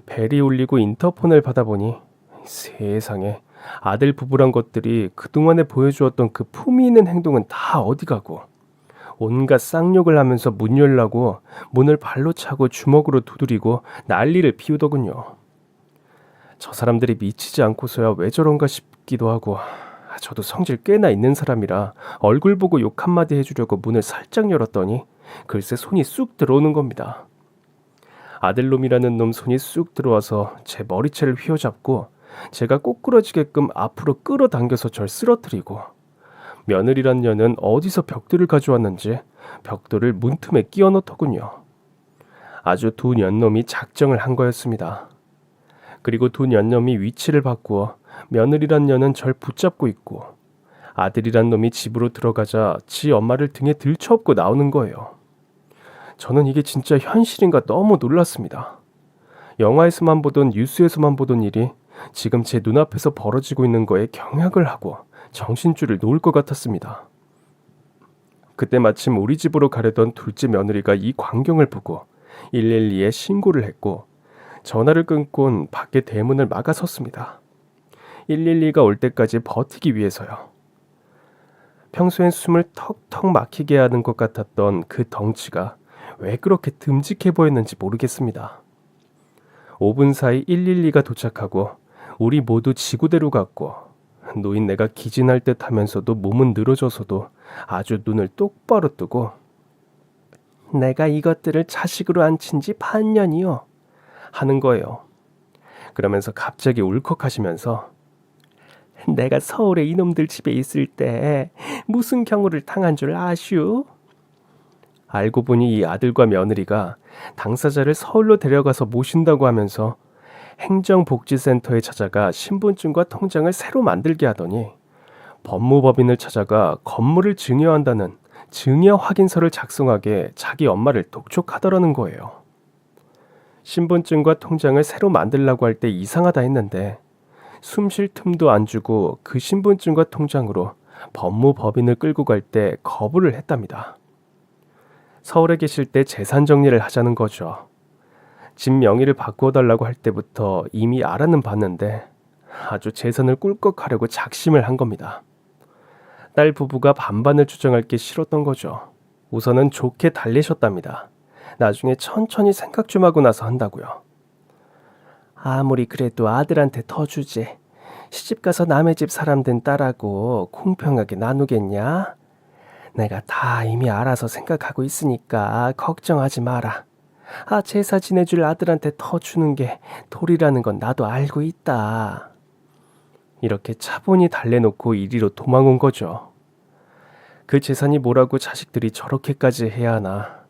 벨이 울리고 인터폰을 받아보니 세상에 아들 부부란 것들이 그동안에 보여주었던 그 품위 있는 행동은 다 어디 가고 온갖 쌍욕을 하면서 문 열라고 문을 발로 차고 주먹으로 두드리고 난리를 피우더군요. 저 사람들이 미치지 않고서야 왜 저런가 싶기도 하고 저도 성질 꽤나 있는 사람이라 얼굴 보고 욕 한마디 해주려고 문을 살짝 열었더니 글쎄 손이 쑥 들어오는 겁니다. 아들놈이라는 놈 손이 쑥 들어와서 제 머리채를 휘어잡고 제가 꼬꾸러지게끔 앞으로 끌어당겨서 절 쓰러뜨리고 며느리란 년은 어디서 벽돌을 가져왔는지 벽돌을 문틈에 끼워 넣더군요. 아주 두 년놈이 작정을 한 거였습니다. 그리고 두 년놈이 위치를 바꾸어 며느리란 년은 절 붙잡고 있고 아들이란 놈이 집으로 들어가자 지 엄마를 등에 들쳐업고 나오는 거예요. 저는 이게 진짜 현실인가 너무 놀랐습니다. 영화에서만 보던 뉴스에서만 보던 일이 지금 제 눈앞에서 벌어지고 있는 거에 경악을 하고 정신줄을 놓을 것 같았습니다. 그때 마침 우리 집으로 가려던 둘째 며느리가 이 광경을 보고 112에 신고를 했고 전화를 끊곤 밖에 대문을 막아섰습니다. 112가 올 때까지 버티기 위해서요. 평소엔 숨을 턱턱 막히게 하는 것 같았던 그 덩치가 왜 그렇게 듬직해 보였는지 모르겠습니다. 5분 사이 112가 도착하고 우리 모두 지구대로 갔고 노인네가 기진할 듯 하면서도 몸은 늘어져서도 아주 눈을 똑바로 뜨고 내가 이것들을 자식으로 안 친 지 반년이요 하는 거예요. 그러면서 갑자기 울컥하시면서 내가 서울에 이놈들 집에 있을 때 무슨 경우를 당한 줄 아슈? 알고 보니 이 아들과 며느리가 당사자를 서울로 데려가서 모신다고 하면서 행정복지센터에 찾아가 신분증과 통장을 새로 만들게 하더니 법무법인을 찾아가 건물을 증여한다는 증여 확인서를 작성하게 자기 엄마를 독촉하더라는 거예요. 신분증과 통장을 새로 만들라고 할 때 이상하다 했는데 숨 쉴 틈도 안 주고 그 신분증과 통장으로 법무법인을 끌고 갈 때 거부를 했답니다. 서울에 계실 때 재산 정리를 하자는 거죠. 집 명의를 바꾸어 달라고 할 때부터 이미 알아는 봤는데 아주 재산을 꿀꺽하려고 작심을 한 겁니다. 딸 부부가 반반을 주장할 게 싫었던 거죠. 우선은 좋게 달래셨답니다. 나중에 천천히 생각 좀 하고 나서 한다고요. 아무리 그래도 아들한테 더 주지. 시집가서 남의 집 사람 된 딸하고 공평하게 나누겠냐? 내가 다 이미 알아서 생각하고 있으니까 걱정하지 마라. 제사 지내줄 아들한테 더 주는 게 도리라는 건 나도 알고 있다. 이렇게 차분히 달래놓고 이리로 도망온 거죠. 그 재산이 뭐라고 자식들이 저렇게까지 해야 하나.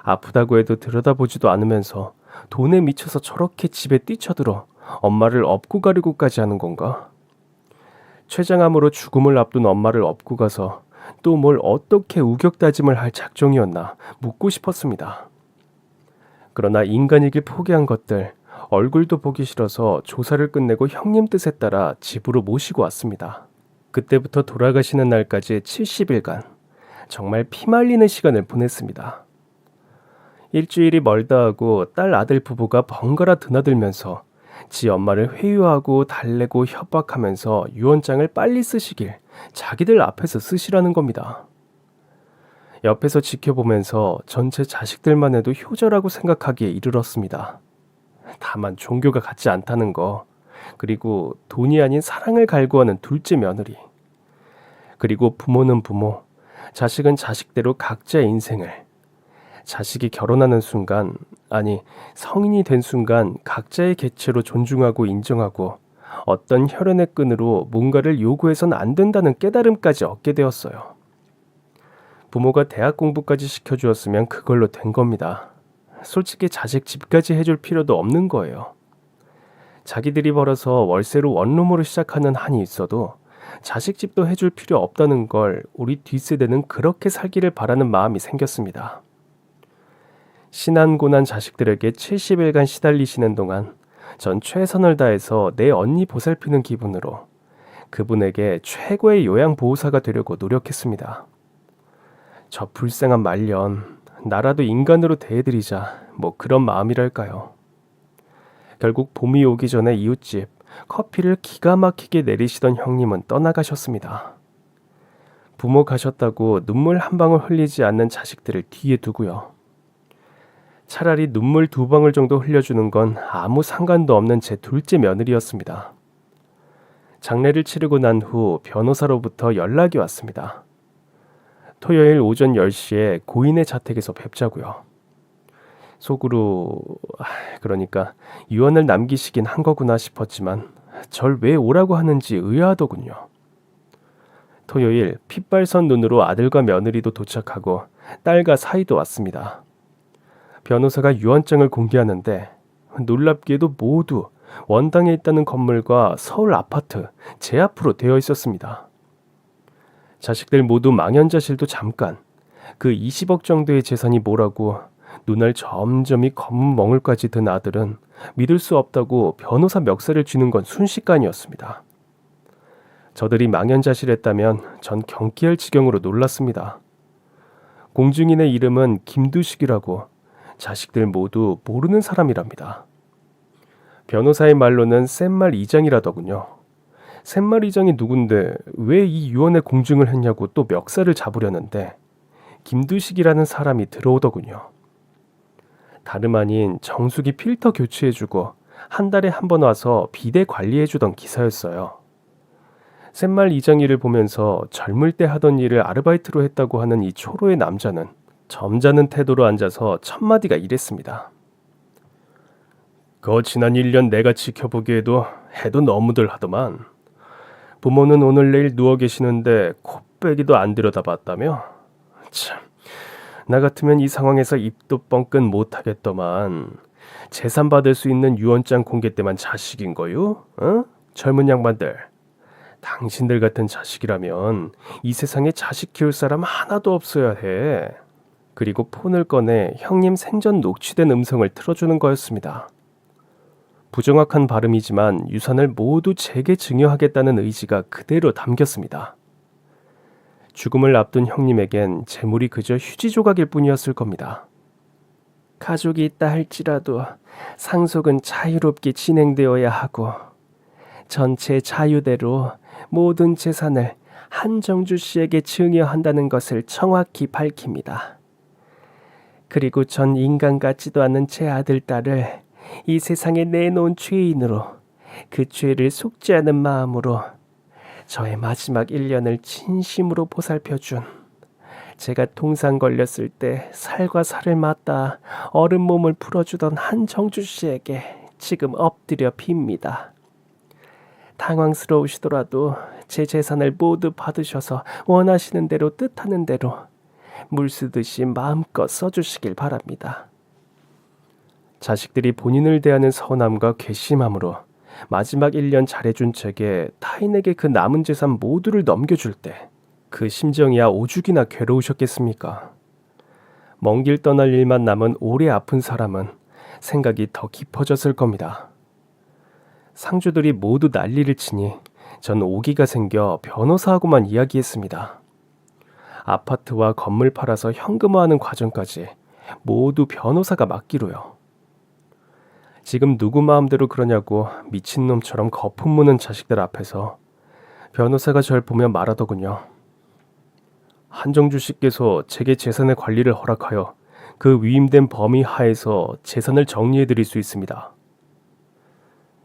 아프다고 해도 들여다보지도 않으면서 돈에 미쳐서 저렇게 집에 뛰쳐들어 엄마를 업고 가려고까지 하는 건가? 췌장암으로 죽음을 앞둔 엄마를 업고 가서 또 뭘 어떻게 우격다짐을 할 작정이었나 묻고 싶었습니다. 그러나 인간이길 포기한 것들, 얼굴도 보기 싫어서 조사를 끝내고 형님 뜻에 따라 집으로 모시고 왔습니다. 그때부터 돌아가시는 날까지 70일간 정말 피말리는 시간을 보냈습니다. 일주일이 멀다 하고 딸 아들 부부가 번갈아 드나들면서 지 엄마를 회유하고 달래고 협박하면서 유언장을 빨리 쓰시길 자기들 앞에서 쓰시라는 겁니다. 옆에서 지켜보면서 전체 자식들만 해도 효자라고 생각하기에 이르렀습니다. 다만 종교가 같지 않다는 거, 그리고 돈이 아닌 사랑을 갈구하는 둘째 며느리, 그리고 부모는 부모, 자식은 자식대로 각자의 인생을, 자식이 결혼하는 순간, 아니 성인이 된 순간 각자의 개체로 존중하고 인정하고 어떤 혈연의 끈으로 뭔가를 요구해선 안 된다는 깨달음까지 얻게 되었어요. 부모가 대학 공부까지 시켜주었으면 그걸로 된 겁니다. 솔직히 자식 집까지 해줄 필요도 없는 거예요. 자기들이 벌어서 월세로 원룸으로 시작하는 한이 있어도 자식 집도 해줄 필요 없다는 걸 우리 뒷세대는 그렇게 살기를 바라는 마음이 생겼습니다. 신안고난 자식들에게 70일간 시달리시는 동안 전 최선을 다해서 내 언니 보살피는 기분으로 그분에게 최고의 요양보호사가 되려고 노력했습니다. 저 불쌍한 말년, 나라도 인간으로 대해드리자, 뭐 그런 마음이랄까요. 결국 봄이 오기 전에 이웃집 커피를 기가 막히게 내리시던 형님은 떠나가셨습니다. 부모 가셨다고 눈물 한 방울 흘리지 않는 자식들을 뒤에 두고요. 차라리 눈물 2방울 정도 흘려주는 건 아무 상관도 없는 제 둘째 며느리였습니다. 장례를 치르고 난 후 변호사로부터 연락이 왔습니다. 토요일 오전 10시에 고인의 자택에서 뵙자고요. 속으로 그러니까 유언을 남기시긴 한 거구나 싶었지만 절 왜 오라고 하는지 의아하더군요. 토요일 핏발선 눈으로 아들과 며느리도 도착하고 딸과 사이도 왔습니다. 변호사가 유언장을 공개하는데 놀랍게도 모두 원당에 있다는 건물과 서울 아파트 제 앞으로 되어 있었습니다. 자식들 모두 망연자실도 잠깐, 그 20억 정도의 재산이 뭐라고 눈알 점점이 검은 멍울까지 든 아들은 믿을 수 없다고 변호사 멱살을 쥐는 건 순식간이었습니다. 저들이 망연자실했다면 전 경기할 지경으로 놀랐습니다. 공증인의 이름은 김두식이라고 자식들 모두 모르는 사람이랍니다. 변호사의 말로는 샘말 이장이라더군요. 샘말 이장이 누군데 왜 이 유언의 공증을 했냐고 또 멱살을 잡으려는데 김두식이라는 사람이 들어오더군요. 다름 아닌 정수기 필터 교체해주고 한 달에 한 번 와서 비대 관리해주던 기사였어요. 샘말 이장이를 보면서 젊을 때 하던 일을 아르바이트로 했다고 하는 이 초로의 남자는 점잖은 태도로 앉아서 첫마디가 이랬습니다. 지난 1년 내가 지켜보기에도 해도 너무들 하더만. 부모는 오늘 내일 누워 계시는데 코빼기도 안 들여다봤다며? 참, 나 같으면 이 상황에서 입도 뻥끗 못하겠더만. 재산 받을 수 있는 유언장 공개 때만 자식인 거요? 어? 젊은 양반들. 당신들 같은 자식이라면 이 세상에 자식 키울 사람 하나도 없어야 해. 그리고 폰을 꺼내 형님 생전 녹취된 음성을 틀어주는 거였습니다. 부정확한 발음이지만 유산을 모두 제게 증여하겠다는 의지가 그대로 담겼습니다. 죽음을 앞둔 형님에겐 재물이 그저 휴지 조각일 뿐이었을 겁니다. 가족이 있다 할지라도 상속은 자유롭게 진행되어야 하고 전체 자유대로 모든 재산을 한정주 씨에게 증여한다는 것을 정확히 밝힙니다. 그리고 전 인간 같지도 않은 제 아들, 딸을 이 세상에 내놓은 죄인으로 그 죄를 속죄하는 마음으로 저의 마지막 1년을 진심으로 보살펴준, 제가 동상 걸렸을 때 살과 살을 맞다 어른 몸을 풀어주던 한정주 씨에게 지금 엎드려 빕니다. 당황스러우시더라도 제 재산을 모두 받으셔서 원하시는 대로 뜻하는 대로 물 쓰듯이 마음껏 써주시길 바랍니다. 자식들이 본인을 대하는 서운함과 괘씸함으로 마지막 1년 잘해준 책에 타인에게 그 남은 재산 모두를 넘겨줄 때 그 심정이야 오죽이나 괴로우셨겠습니까? 먼 길 떠날 일만 남은 오래 아픈 사람은 생각이 더 깊어졌을 겁니다. 상주들이 모두 난리를 치니 전 오기가 생겨 변호사하고만 이야기했습니다. 아파트와 건물 팔아서 현금화하는 과정까지 모두 변호사가 맡기로요. 지금 누구 마음대로 그러냐고 미친놈처럼 거품 무는 자식들 앞에서 변호사가 절 보며 말하더군요. 한정주 씨께서 제게 재산의 관리를 허락하여 그 위임된 범위 하에서 재산을 정리해 드릴 수 있습니다.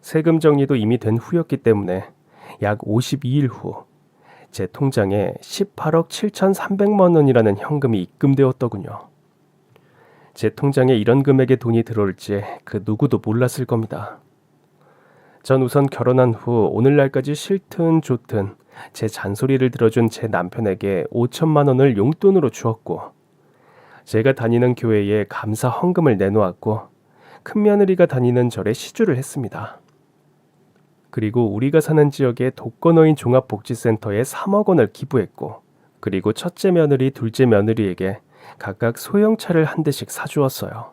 세금 정리도 이미 된 후였기 때문에 약 52일 후 제 통장에 18억 7,300만 원이라는 현금이 입금되었더군요. 제 통장에 이런 금액의 돈이 들어올지 그 누구도 몰랐을 겁니다. 전 우선 결혼한 후 오늘날까지 싫든 좋든 제 잔소리를 들어준 제 남편에게 5천만 원을 용돈으로 주었고, 제가 다니는 교회에 감사 헌금을 내놓았고, 큰며느리가 다니는 절에 시주를 했습니다. 그리고 우리가 사는 지역의 독거노인 종합복지센터에 3억 원을 기부했고, 그리고 첫째 며느리, 둘째 며느리에게 각각 소형차를 한 대씩 사주었어요.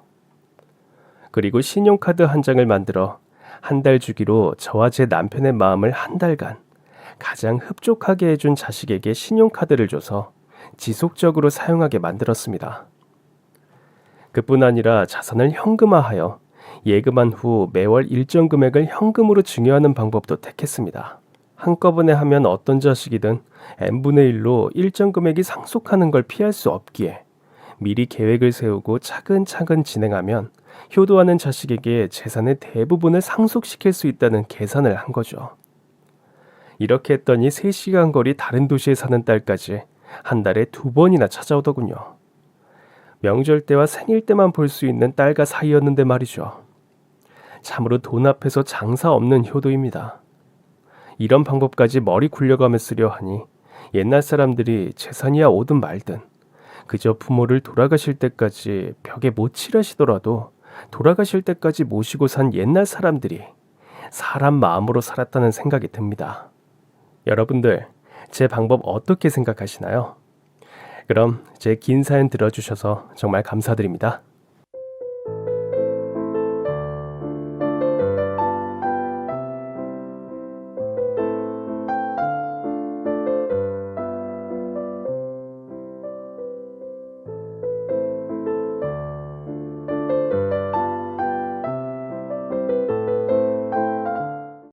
그리고 신용카드 한 장을 만들어 한 달 주기로 저와 제 남편의 마음을 한 달간 가장 흡족하게 해준 자식에게 신용카드를 줘서 지속적으로 사용하게 만들었습니다. 그뿐 아니라 자산을 현금화하여 예금한 후 매월 일정 금액을 현금으로 증여하는 방법도 택했습니다. 한꺼번에 하면 어떤 자식이든 n분의 1로 일정 금액이 상속하는 걸 피할 수 없기에 미리 계획을 세우고 차근차근 진행하면 효도하는 자식에게 재산의 대부분을 상속시킬 수 있다는 계산을 한 거죠. 이렇게 했더니 3시간 거리 다른 도시에 사는 딸까지 한 달에 2번이나 찾아오더군요. 명절 때와 생일 때만 볼 수 있는 딸과 사이였는데 말이죠. 참으로 돈 앞에서 장사 없는 효도입니다. 이런 방법까지 머리 굴려가며 쓰려 하니 옛날 사람들이 재산이야 오든 말든 그저 부모를 돌아가실 때까지 벽에 못 칠하시더라도 돌아가실 때까지 모시고 산 옛날 사람들이 사람 마음으로 살았다는 생각이 듭니다. 여러분들, 제 방법 어떻게 생각하시나요? 그럼 제 긴 사연 들어주셔서 정말 감사드립니다.